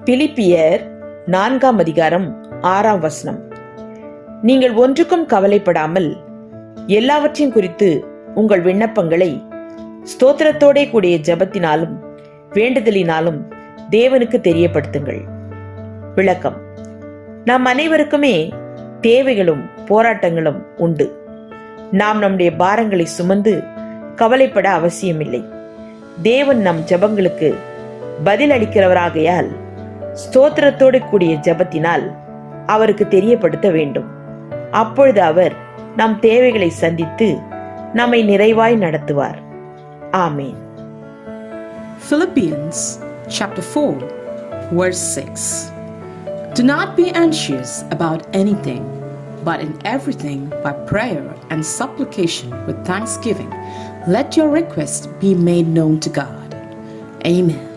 பிலிப்பியர் 4ஆம் அதிகாரம் 6ஆம் வசனம். நீங்கள் ஒன்றுக்கும் கவலைப்படாமல் எல்லாவற்றையும் குறித்து உங்கள் விண்ணப்பங்களை ஸ்தோத்திரத்தோடே கூடிய ஜெபத்தினாலும் வேண்டுதலினாலும் தேவனுக்கு தெரியப்படுத்துங்கள். விளக்கம்: நம் அனைவருக்குமே தேவைகளும் போராட்டங்களும் உண்டு. நாம் நம்முடைய பாரங்களை சுமந்து கவலைப்பட அவசியமில்லை. தேவன் நம் ஜெபங்களுக்கு பதில் அளிக்கிறவராகையால் ஸ்தோத்திரத்தோடு கூடிய ஜெபத்தினால் அவருக்கு தெரியப்படுத்த வேண்டும். அப்பொழுது அவர் நம் தேவைகளை சந்தித்து நம்மை நிறைவாய் நடத்துவார். ஆமென். Philippians chapter 4 verse 6. Do not be anxious about anything, but in everything by prayer and supplication with thanksgiving let your requests be made known to God. Amen.